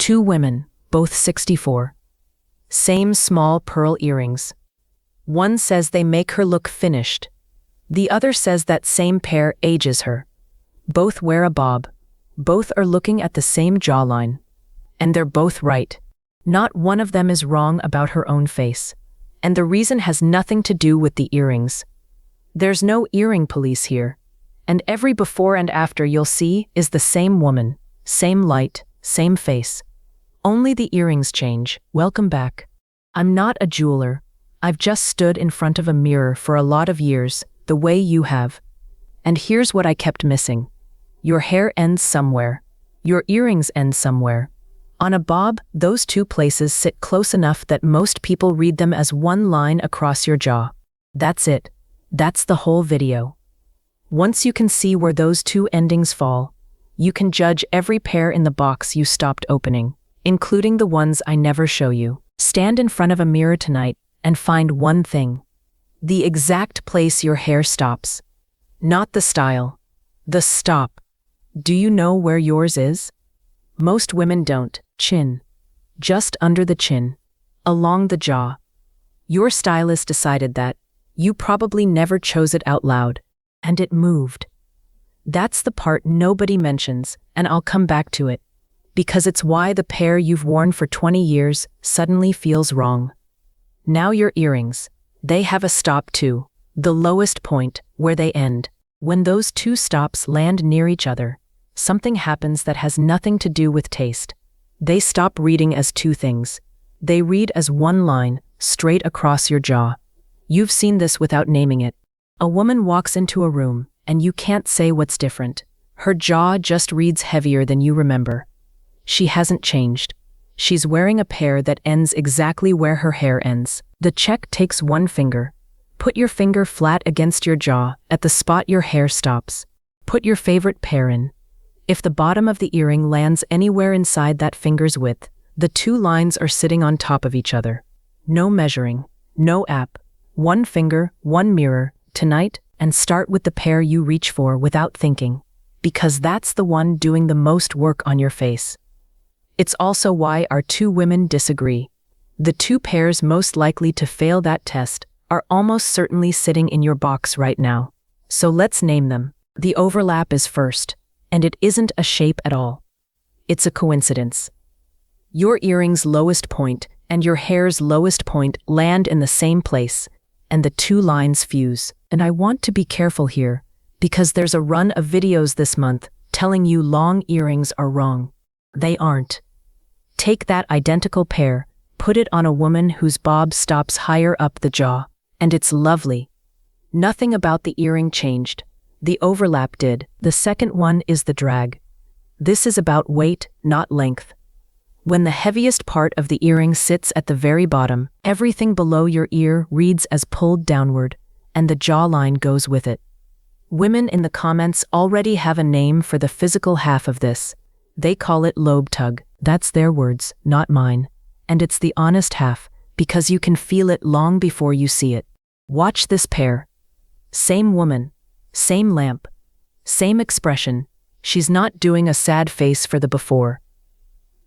Two women, both 64. Same small pearl earrings. One says they make her look finished. The other says that same pair ages her. Both wear a bob. Both are looking at the same jawline. And they're both right. Not one of them is wrong about her own face. And the reason has nothing to do with the earrings. There's no earring police here. And every before and after you'll see is the same woman, same light, same face. Only the earrings change. Welcome back. I'm not a jeweler. I've just stood in front of a mirror for a lot of years, the way you have. And here's what I kept missing. Your hair ends somewhere. Your earrings end somewhere. On a bob, those two places sit close enough that most people read them as one line across your jaw. That's it. That's the whole video. Once you can see where those two endings fall, you can judge every pair in the box you stopped opening, including the ones I never show you. Stand in front of a mirror tonight and find one thing. The exact place your hair stops. Not the style. The stop. Do you know where yours is? Most women don't. Chin. Just under the chin. Along the jaw. Your stylist decided that. You probably never chose it out loud. And it moved. That's the part nobody mentions, and I'll come back to it. Because it's why the pair you've worn for 20 years suddenly feels wrong. Now your earrings. They have a stop too. The lowest point, where they end. When those two stops land near each other, something happens that has nothing to do with taste. They stop reading as two things. They read as one line, straight across your jaw. You've seen this without naming it. A woman walks into a room, and you can't say what's different. Her jaw just reads heavier than you remember. She hasn't changed. She's wearing a pair that ends exactly where her hair ends. The check takes one finger. Put your finger flat against your jaw, at the spot your hair stops. Put your favorite pair in. If the bottom of the earring lands anywhere inside that finger's width, the two lines are sitting on top of each other. No measuring. No app. One finger, one mirror, tonight, and start with the pair you reach for without thinking. Because that's the one doing the most work on your face. It's also why our two women disagree. The two pairs most likely to fail that test are almost certainly sitting in your box right now. So let's name them. The overlap is first, and it isn't a shape at all. It's a coincidence. Your earring's lowest point and your hair's lowest point land in the same place, and the two lines fuse. And I want to be careful here, because there's a run of videos this month telling you long earrings are wrong. They aren't. Take that identical pair, put it on a woman whose bob stops higher up the jaw, and it's lovely. Nothing about the earring changed. The overlap did. The second one is the drag. This is about weight, not length. When the heaviest part of the earring sits at the very bottom, everything below your ear reads as pulled downward, and the jawline goes with it. Women in the comments already have a name for the physical half of this. They call it lobe tug. That's their words, not mine. And it's the honest half, because you can feel it long before you see it. Watch this pair. Same woman. Same lamp. Same expression. She's not doing a sad face for the before.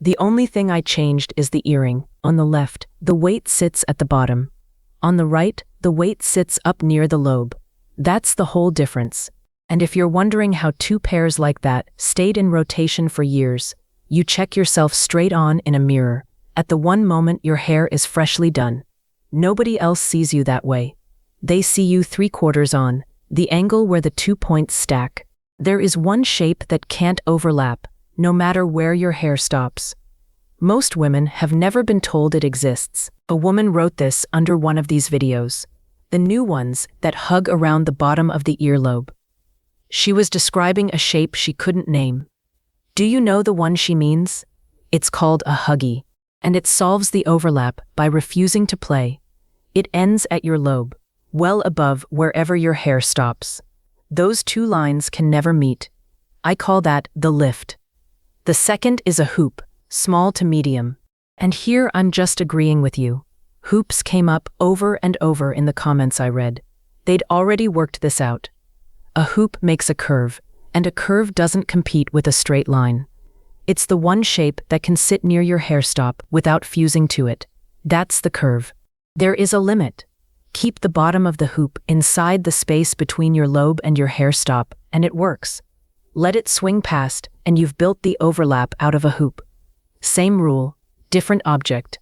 The only thing I changed is the earring. On the left, the weight sits at the bottom. On the right, the weight sits up near the lobe. That's the whole difference. And if you're wondering how two pairs like that stayed in rotation for years, you check yourself straight on in a mirror, at the one moment your hair is freshly done. Nobody else sees you that way. They see you 3/4 on, the angle where the 2 points stack. There is one shape that can't overlap, no matter where your hair stops. Most women have never been told it exists. A woman wrote this under one of these videos. The new ones that hug around the bottom of the earlobe. She was describing a shape she couldn't name. Do you know the one she means? It's called a huggy, and it solves the overlap by refusing to play. It ends at your lobe, well above wherever your hair stops. Those two lines can never meet. I call that the lift. The second is a hoop, small to medium. And here I'm just agreeing with you. Hoops came up over and over in the comments I read. They'd already worked this out. A hoop makes a curve, and a curve doesn't compete with a straight line. It's the one shape that can sit near your hair stop without fusing to it. That's the curve. There is a limit. Keep the bottom of the hoop inside the space between your lobe and your hair stop, and it works. Let it swing past, and you've built the overlap out of a hoop. Same rule, different object.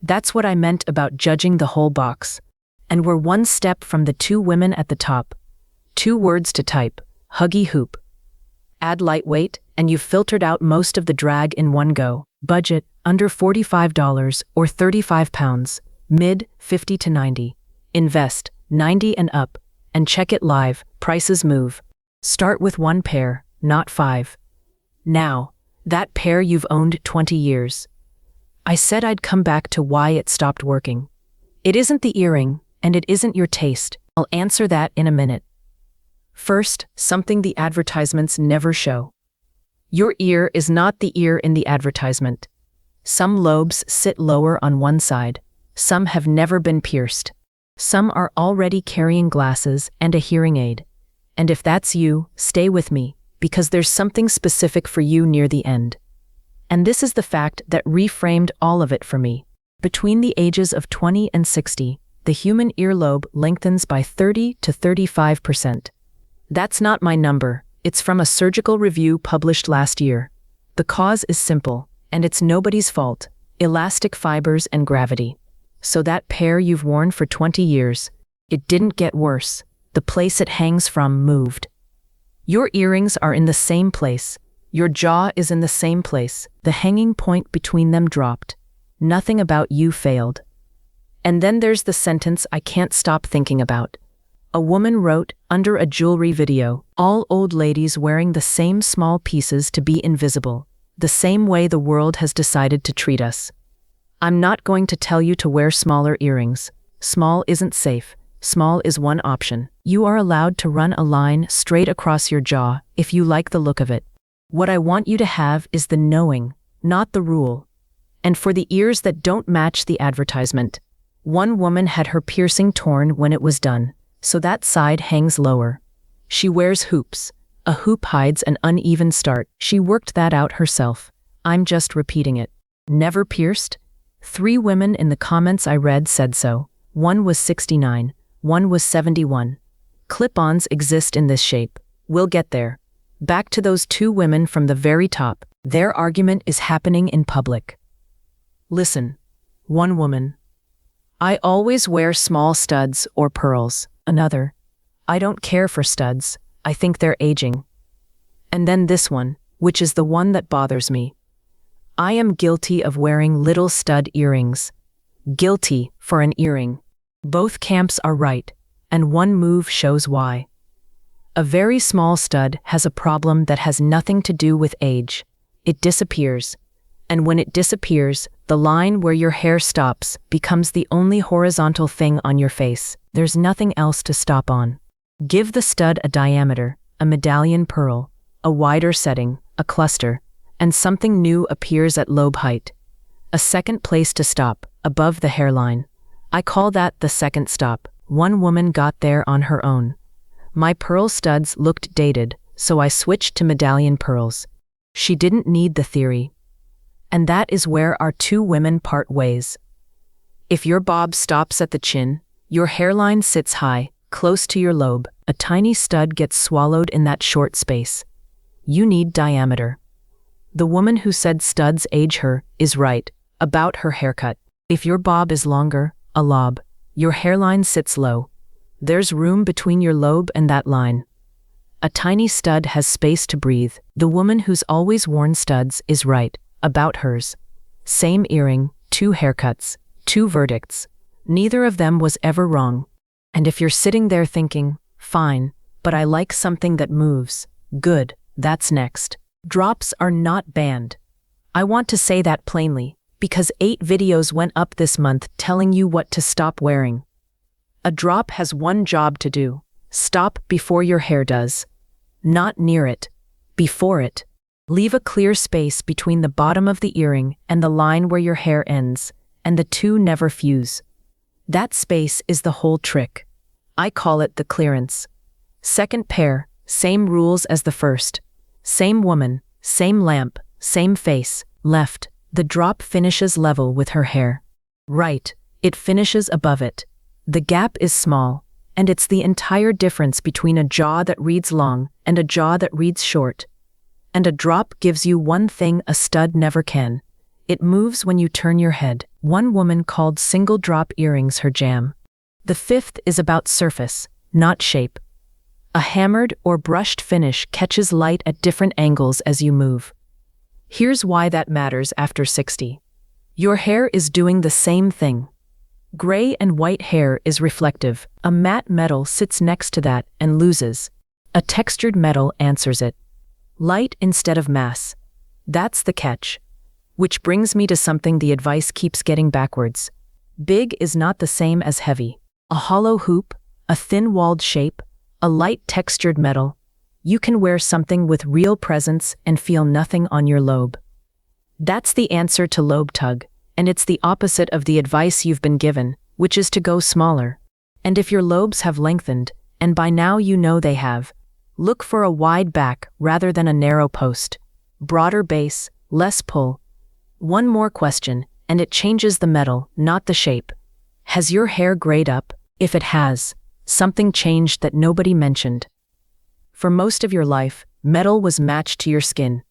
That's what I meant about judging the whole box. And we're one step from the 2 women at the top. 2 words to type, huggy hoop. Add lightweight, and you've filtered out most of the drag in one go. Budget, under $45 or £35. Mid, 50 to 90. Invest, 90 and up. And check it live, prices move. Start with 1 pair, not 5. Now, that pair you've owned 20 years. I said I'd come back to why it stopped working. It isn't the earring, and it isn't your taste. I'll answer that in a minute. First, something the advertisements never show. Your ear is not the ear in the advertisement. Some lobes sit lower on one side. Some have never been pierced. Some are already carrying glasses and a hearing aid. And if that's you, stay with me, because there's something specific for you near the end. And this is the fact that reframed all of it for me. Between the ages of 20 and 60, the human earlobe lengthens by 30 to 35%. That's not my number, it's from a surgical review published last year. The cause is simple, and it's nobody's fault: elastic fibers and gravity. So that pair you've worn for 20 years, it didn't get worse. The place it hangs from moved. Your earrings are in the same place. Your jaw is in the same place. The hanging point between them dropped. Nothing about you failed. And then there's the sentence I can't stop thinking about. A woman wrote under a jewelry video, all old ladies wearing the same small pieces to be invisible, the same way the world has decided to treat us. I'm not going to tell you to wear smaller earrings. Small isn't safe. Small is one option. You are allowed to run a line straight across your jaw if you like the look of it. What I want you to have is the knowing, not the rule. And for the ears that don't match the advertisement, one woman had her piercing torn when it was done, so that side hangs lower. She wears hoops. A hoop hides an uneven start. She worked that out herself. I'm just repeating it. Never pierced? 3 women in the comments I read said so. One was 69. One was 71. Clip-ons exist in this shape. We'll get there. Back to those 2 women from the very top. Their argument is happening in public. Listen. One woman. I always wear small studs or pearls. Another. I don't care for studs. I think they're aging. And then this one, which is the one that bothers me. I am guilty of wearing little stud earrings. Guilty for an earring. Both camps are right, and one move shows why. A very small stud has a problem that has nothing to do with age. It disappears. And when it disappears, the line where your hair stops becomes the only horizontal thing on your face. There's nothing else to stop on. Give the stud a diameter, a medallion pearl, a wider setting, a cluster, and something new appears at lobe height. A second place to stop, above the hairline. I call that the second stop. One woman got there on her own. My pearl studs looked dated, so I switched to medallion pearls. She didn't need the theory. And that is where our 2 women part ways. If your bob stops at the chin, your hairline sits high, close to your lobe. A tiny stud gets swallowed in that short space. You need diameter. The woman who said studs age her is right about her haircut. If your bob is longer, a lob, your hairline sits low. There's room between your lobe and that line. A tiny stud has space to breathe. The woman who's always worn studs is right about hers. Same earring, 2 haircuts, 2 verdicts. Neither of them was ever wrong. And if you're sitting there thinking, fine, but I like something that moves, good, that's next. Drops are not banned. I want to say that plainly, because 8 videos went up this month telling you what to stop wearing. A drop has one job to do: stop before your hair does. Not near it, before it. Leave a clear space between the bottom of the earring and the line where your hair ends, and the 2 never fuse. That space is the whole trick. I call it the clearance. Second pair, same rules as the first. Same woman, same lamp, Same face. Left. The drop finishes level with her hair. Right. It finishes above it. The gap is small, and it's the entire difference between a jaw that reads long and a jaw that reads short. And a drop gives you one thing a stud never can. It moves when you turn your head. One woman called single drop earrings her jam. The fifth is about surface, not shape. A hammered or brushed finish catches light at different angles as you move. Here's why that matters after 60. Your hair is doing the same thing. Gray and white hair is reflective. A matte metal sits next to that and loses. A textured metal answers it. Light instead of mass. That's the catch. Which brings me to something the advice keeps getting backwards. Big is not the same as heavy. A hollow hoop, a thin-walled shape, a light textured metal. You can wear something with real presence and feel nothing on your lobe. That's the answer to lobe tug, and it's the opposite of the advice you've been given, which is to go smaller. And if your lobes have lengthened, and by now you know they have, look for a wide back rather than a narrow post. Broader base, less pull. One more question, and it changes the metal, not the shape. Has your hair grayed up? If it has, something changed that nobody mentioned. For most of your life, metal was matched to your skin.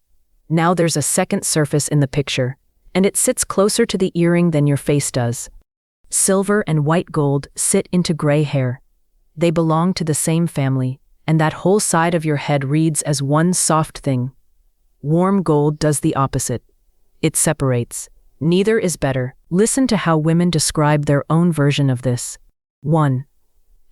Now there's a second surface in the picture, and it sits closer to the earring than your face does. Silver and white gold sit into gray hair. They belong to the same family, and that whole side of your head reads as one soft thing. Warm gold does the opposite. It separates. Neither is better. Listen to how women describe their own version of this. 1.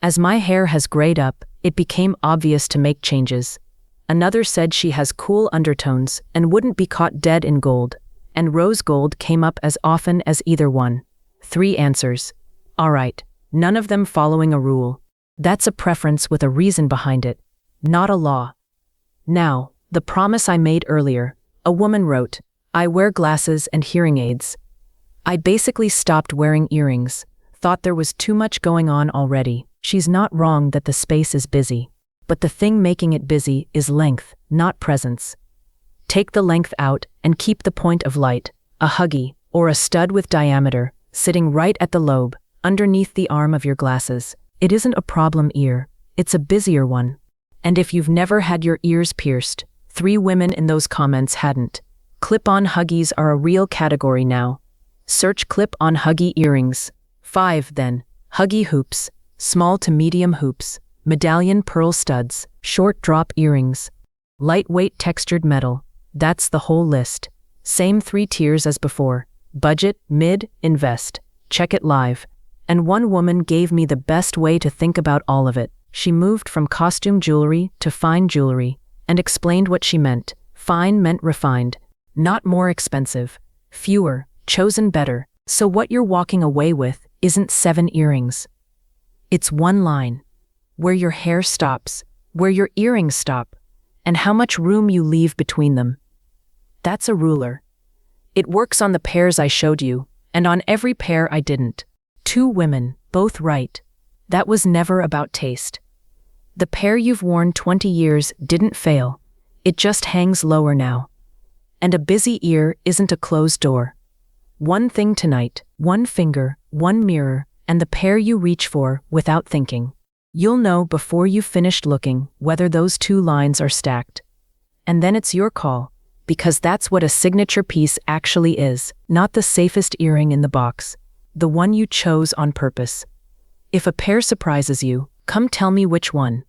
As my hair has grayed up, it became obvious to make changes. Another said she has cool undertones and wouldn't be caught dead in gold, and rose gold came up as often as either one. 3 answers. All right, none of them following a rule. That's a preference with a reason behind it, not a law. Now, the promise I made earlier. A woman wrote, I wear glasses and hearing aids. I basically stopped wearing earrings, thought there was too much going on already. She's not wrong that the space is busy. But the thing making it busy is length, not presence. Take the length out and keep the point of light, a huggy, or a stud with diameter, sitting right at the lobe, underneath the arm of your glasses. It isn't a problem ear, it's a busier one. And if you've never had your ears pierced, 3 women in those comments hadn't. Clip-on huggies are a real category now. Search clip-on huggy earrings. 5 then, huggy hoops, small to medium hoops, medallion pearl studs, short drop earrings, lightweight textured metal. That's the whole list. Same 3 tiers as before. Budget, mid, invest. Check it live. And one woman gave me the best way to think about all of it. She moved from costume jewelry to fine jewelry and explained what she meant. Fine meant refined. Not more expensive. Fewer, chosen better. So what you're walking away with isn't 7 earrings. It's one line. Where your hair stops, where your earrings stop, and how much room you leave between them. That's a ruler. It works on the pairs I showed you, and on every pair I didn't. 2 women, both right. That was never about taste. The pair you've worn 20 years didn't fail. It just hangs lower now. And a busy ear isn't a closed door. One thing tonight, one finger, one mirror, and the pair you reach for without thinking. You'll know before you've finished looking whether those 2 lines are stacked. And then it's your call, because that's what a signature piece actually is, not the safest earring in the box, the one you chose on purpose. If a pair surprises you, come tell me which one.